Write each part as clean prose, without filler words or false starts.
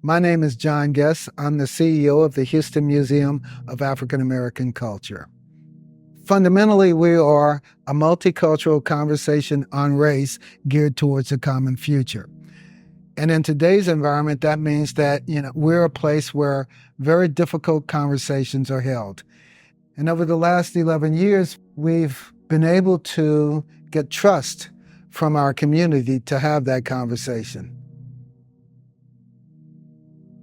My name is John Guess. I'm the CEO of the Houston Museum of African American Culture. Fundamentally, we are a multicultural conversation on race geared towards a common future. And in today's environment, that means that, we're a place where very difficult conversations are held. And over the last 11 years, we've been able to get trust from our community to have that conversation.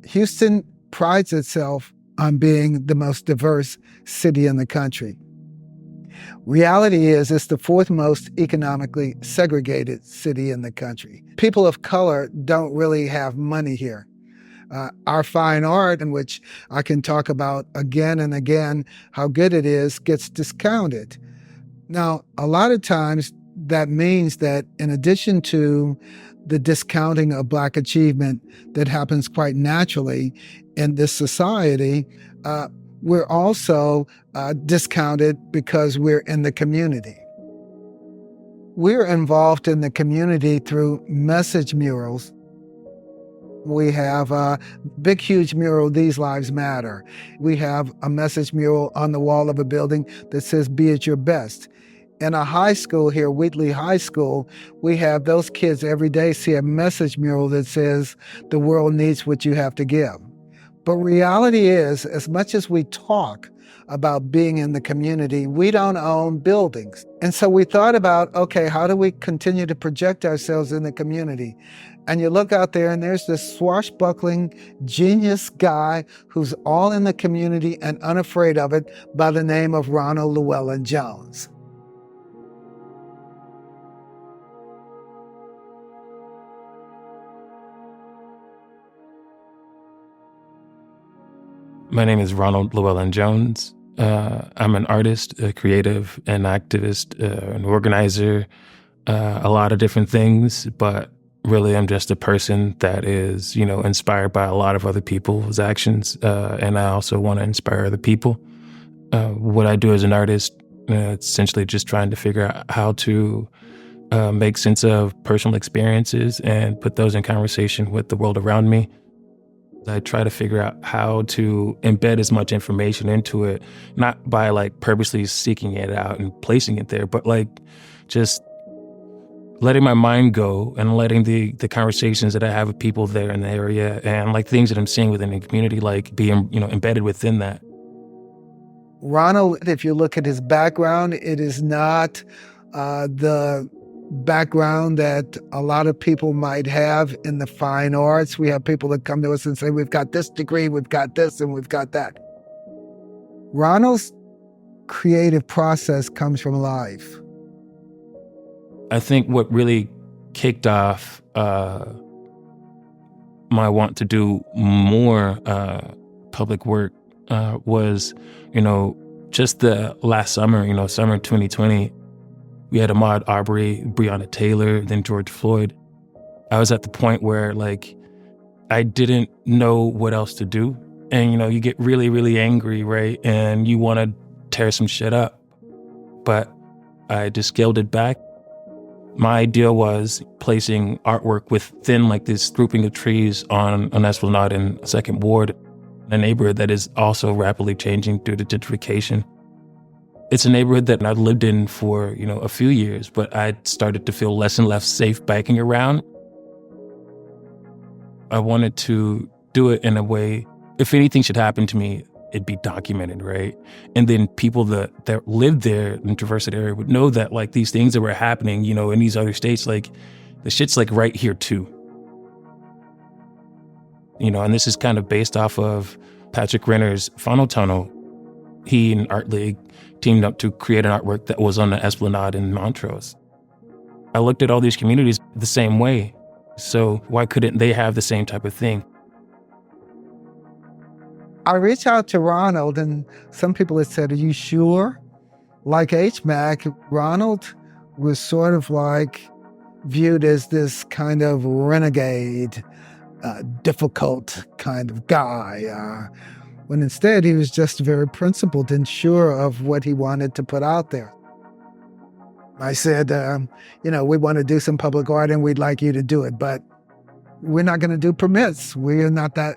Houston prides itself on being the most diverse city in the country. Reality is it's the fourth most economically segregated city in the country. People of color don't really have money here. Our fine art, in which I can talk about again and again how good it is, gets discounted. Now, a lot of times that means that in addition to the discounting of Black achievement that happens quite naturally in this society, we're also discounted because we're in the community. We're involved in the community through message murals. We have a big, huge mural, "These Lives Matter." We have a message mural on the wall of a building that says, "Be at your best." In a high school here, Wheatley High School, we have those kids every day see a message mural that says, "The world needs what you have to give." But reality is, as much as we talk about being in the community, we don't own buildings. And so we thought about, okay, how do we continue to project ourselves in the community? And you look out there and there's this swashbuckling genius guy who's all in the community and unafraid of it by the name of Ronald Llewellyn Jones. My name is Ronald Llewellyn Jones. I'm an artist, a creative, an activist, an organizer, a lot of different things, but really I'm just a person that is, inspired by a lot of other people's actions, and I also want to inspire other people. What I do as an artist, it's essentially just trying to figure out how to make sense of personal experiences and put those in conversation with the world around me. I try to figure out how to embed as much information into it, not by purposely seeking it out and placing it there, but just letting my mind go and letting the conversations that I have with people there in the area and things that I'm seeing within the community, being, embedded within that. Ronald, if you look at his background, it is not the background that a lot of people might have in the fine arts. We have people that come to us and say, we've got this degree, we've got this, and we've got that. Ronald's creative process comes from life. I think what really kicked off my want to do more public work was, just the last summer, summer 2020, we had Ahmaud Arbery, Breonna Taylor, then George Floyd. I was at the point where I didn't know what else to do. And, you get really, really angry, right? And you want to tear some shit up. But I just scaled it back. My idea was placing artwork within this grouping of trees on an Esplanade in 2nd Ward, a neighborhood that is also rapidly changing due to gentrification. It's a neighborhood that I've lived in for, a few years, but I started to feel less and less safe biking around. I wanted to do it in a way, if anything should happen to me, it'd be documented, right? And then people that lived there in traverse that area would know that these things that were happening, in these other states, the shit's right here too. And this is kind of based off of Patrick Renner's Funnel Tunnel. He and Art League teamed up to create an artwork that was on the Esplanade in Montrose. I looked at all these communities the same way. So why couldn't they have the same type of thing? I reached out to Ronald, and some people had said, "Are you sure?" Like HMAC, Ronald was sort of viewed as this kind of renegade, difficult kind of guy, when instead he was just very principled and sure of what he wanted to put out there. I said, we want to do some public art and we'd like you to do it, but we're not going to do permits. We are not that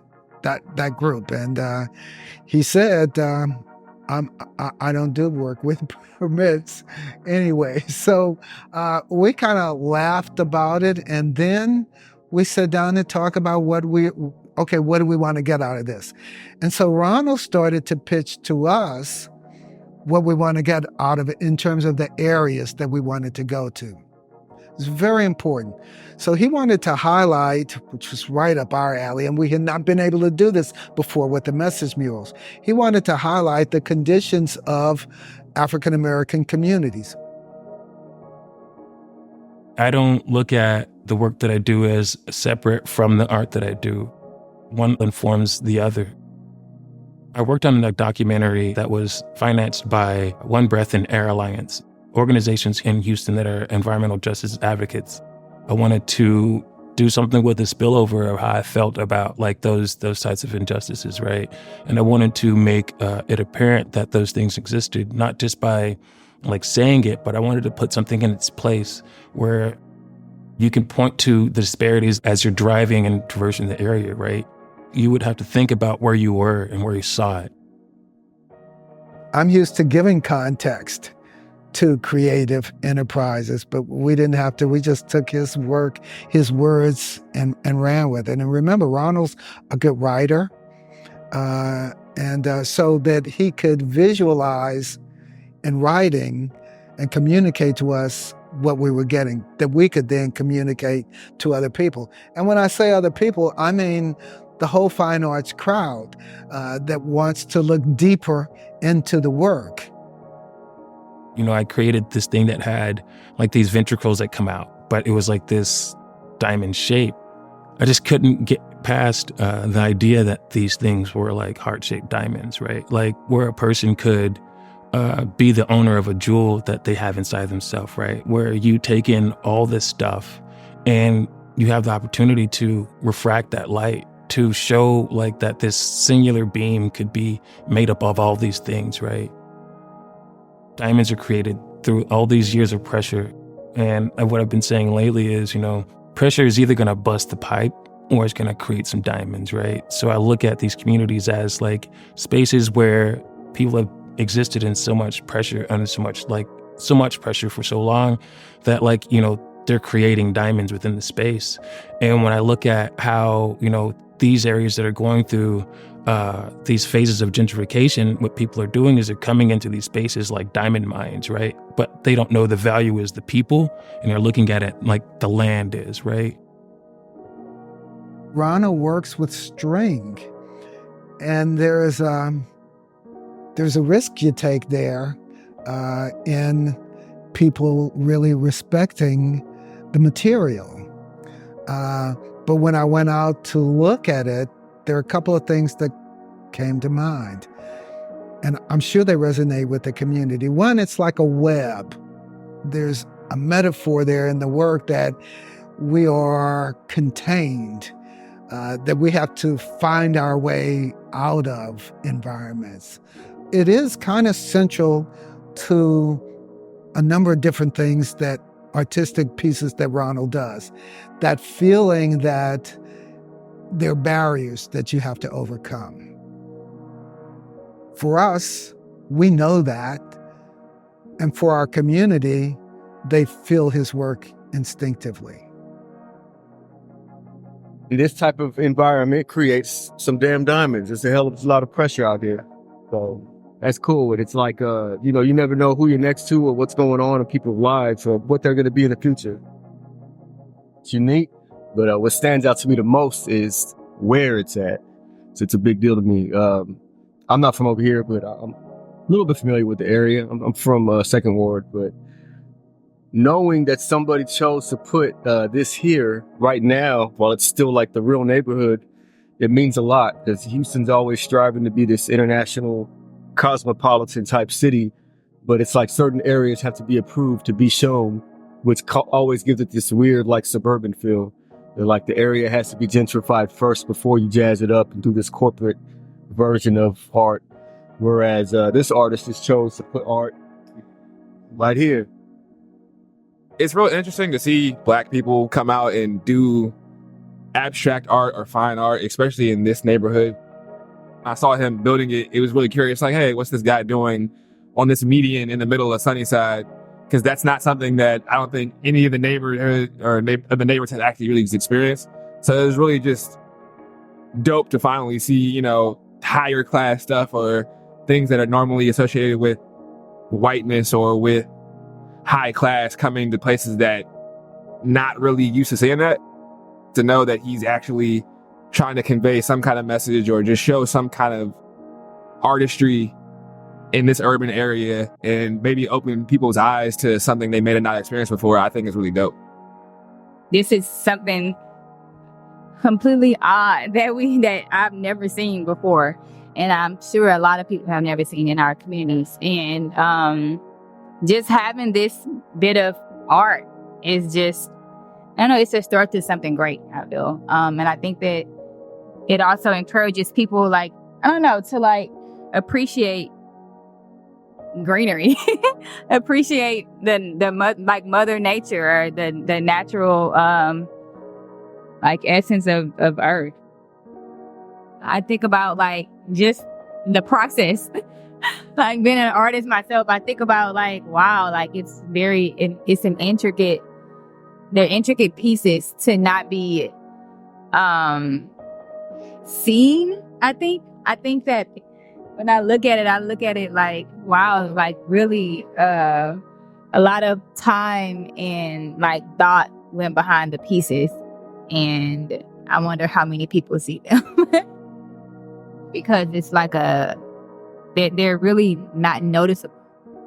group. And he said, I don't do work with permits anyway. So we kind of laughed about it. And then we sat down and talked about what do we want to get out of this? And so Ronald started to pitch to us what we want to get out of it in terms of the areas that we wanted to go to. It's very important. So he wanted to highlight, which was right up our alley, and we had not been able to do this before with the message murals. He wanted to highlight the conditions of African American communities. I don't look at the work that I do as separate from the art that I do. One informs the other. I worked on a documentary that was financed by One Breath and Air Alliance, organizations in Houston that are environmental justice advocates. I wanted to do something with the spillover of how I felt about like those types of injustices, right? And I wanted to make it apparent that those things existed, not just by like saying it, but I wanted to put something in its place where you can point to the disparities as you're driving and traversing the area, right? You would have to think about where you were and where you saw it. I'm used to giving context to creative enterprises, but we didn't have to. We just took his work, his words, and ran with it. And remember, Ronald's a good writer, and so that he could visualize in writing and communicate to us what we were getting, that we could then communicate to other people. And when I say other people, I mean the whole fine arts crowd that wants to look deeper into the work. You know, I created this thing that had like these ventricles that come out, but it was like this diamond shape. I just couldn't get past the idea that these things were like heart-shaped diamonds, right? Like where a person could be the owner of a jewel that they have inside themselves, right? Where you take in all this stuff and you have the opportunity to refract that light, to show like that this singular beam could be made up of all these things, right? Diamonds are created through all these years of pressure. And what I've been saying lately is, you know, pressure is either going to bust the pipe or it's going to create some diamonds, right? So I look at these communities as like spaces where people have existed in so much pressure, under so much pressure for so long that like, you know, they're creating diamonds within the space. And when I look at how, you know, these areas that are going through these phases of gentrification, what people are doing is they're coming into these spaces like diamond mines, right? But they don't know the value is the people, and they're looking at it like the land is, right? Ronald works with string, and there's a risk you take there in people really respecting the material. But when I went out to look at it, there are a couple of things that came to mind. And I'm sure they resonate with the community. One, it's like a web. There's a metaphor there in the work that we are contained, that we have to find our way out of environments. It is kind of central to a number of different things that artistic pieces that Ronald does. That feeling that there are barriers that you have to overcome. For us, we know that. And for our community, they feel his work instinctively. This type of environment creates some damn diamonds. There's a hell of a lot of pressure out here. So that's cool. And it's like, you know, you never know who you're next to or what's going on in people's lives or what they're going to be in the future. It's unique. But what stands out to me the most is where it's at. So it's a big deal to me. I'm not from over here, but I'm a little bit familiar with the area. I'm from Second Ward, but knowing that somebody chose to put this here right now, while it's still like the real neighborhood, it means a lot because Houston's always striving to be this international cosmopolitan type city, but it's like certain areas have to be approved to be shown, which always gives it this weird like suburban feel. Like the area has to be gentrified first before you jazz it up and do this corporate version of art. Whereas this artist just chose to put art right here. It's real interesting to see Black people come out and do abstract art or fine art, especially in this neighborhood. I saw him building it. It was really curious, like, hey, what's this guy doing on this median in the middle of Sunnyside? Because that's not something that I don't think any of the neighborhood or the neighbors had actually really experienced. So it was really just dope to finally see, you know, higher class stuff or things that are normally associated with whiteness or with high class coming to places that not really used to seeing that. To know that he's actually trying to convey some kind of message or just show some kind of artistry in this urban area and maybe open people's eyes to something they may have not experienced before, I think is really dope. This is something completely odd that I've never seen before. And I'm sure a lot of people have never seen in our communities. And just having this bit of art is just, I don't know, it's a start to something great, I feel. And I think that it also encourages people, like, I don't know, to like appreciate greenery, appreciate the Mother Nature or the natural like essence of Earth. I think about like just the process. Like being an artist myself, I think about like, wow, like it's an intricate. They're intricate pieces to not be seen. I think that when I look at it like, wow, like really a lot of time and like thought went behind the pieces, and I wonder how many people see them. Because it's like they're really not noticeable.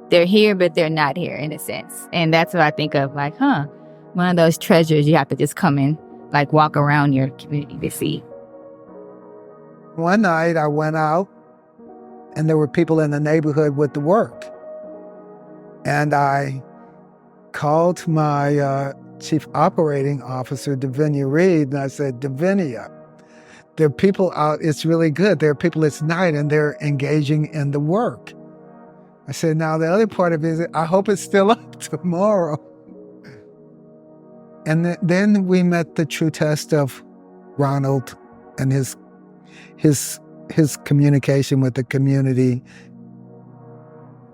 They're here, but they're not here in a sense. And that's what I think of, like, one of those treasures you have to just come in, like walk around your community to see. One night I went out and there were people in the neighborhood with the work. And I called my chief operating officer, Davinia Reed, and I said, Davinia, there are people out, it's really good. There are people, it's night, and they're engaging in the work. I said, now the other part of it is, I hope it's still up tomorrow. And then we met the true test of Ronald and his communication with the community.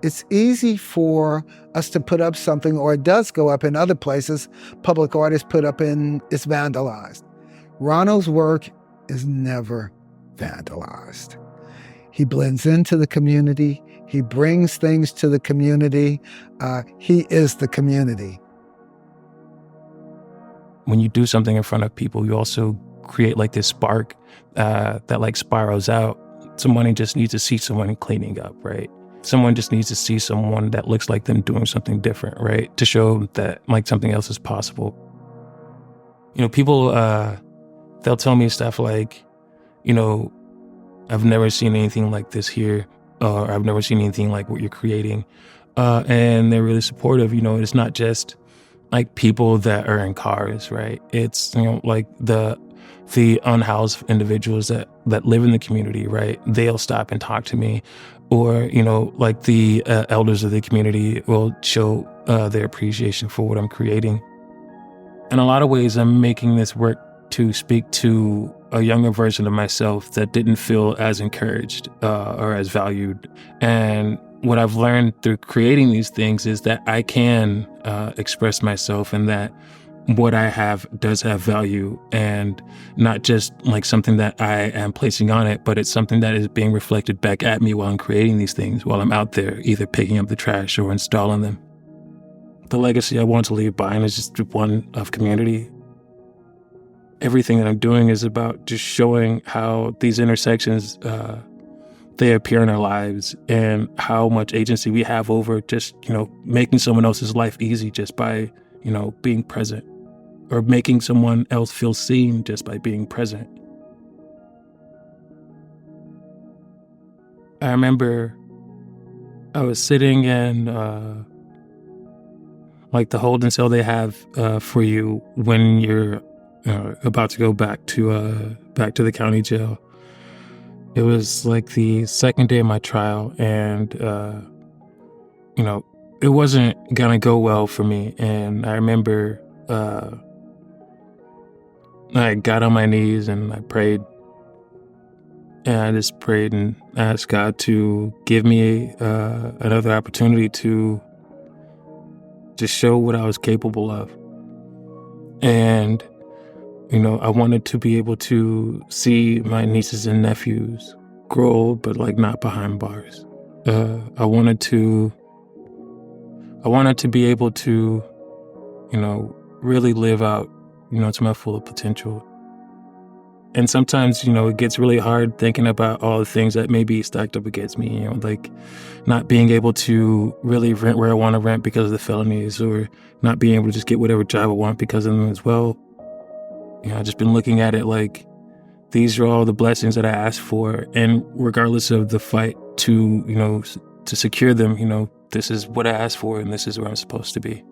It's easy for us to put up something, or it does go up in other places. Public art is put up and it's vandalized. Ronald's work is never vandalized. He blends into the community. He brings things to the community. He is the community. When you do something in front of people, you also create like this spark that like spirals out. Somebody just needs to see someone cleaning up, right? Someone just needs to see someone that looks like them doing something different, right? To show that like something else is possible. You know, people, they'll tell me stuff like, you know, I've never seen anything like this here, or I've never seen anything like what you're creating. And they're really supportive. You know, it's not just like people that are in cars, right? It's, you know, like the unhoused individuals that live in the community, right? They'll stop and talk to me. Or, you know, like the elders of the community will show their appreciation for what I'm creating. In a lot of ways, I'm making this work to speak to a younger version of myself that didn't feel as encouraged or as valued. And what I've learned through creating these things is that I can express myself, and that what I have does have value, and not just like something that I am placing on it, but it's something that is being reflected back at me while I'm creating these things, while I'm out there either picking up the trash or installing them. The legacy I want to leave behind is just one of community. Everything that I'm doing is about just showing how these intersections, they appear in our lives, and how much agency we have over just, you know, making someone else's life easy just by, you know, being present, or making someone else feel seen just by being present. I remember I was sitting in like the holding cell they have for you when you're about to go back to the county jail. It was like the second day of my trial, and you know, it wasn't gonna go well for me. And I remember I got on my knees and I prayed. And I just prayed and asked God to give me another opportunity to just show what I was capable of. And, I wanted to be able to see my nieces and nephews grow, but like not behind bars. I wanted to be able to, really live out, to my full potential. And sometimes, it gets really hard thinking about all the things that may be stacked up against me, like not being able to really rent where I want to rent because of the felonies, or not being able to just get whatever job I want because of them as well. I've just been looking at it like these are all the blessings that I asked for. And regardless of the fight to secure them, this is what I asked for and this is where I'm supposed to be.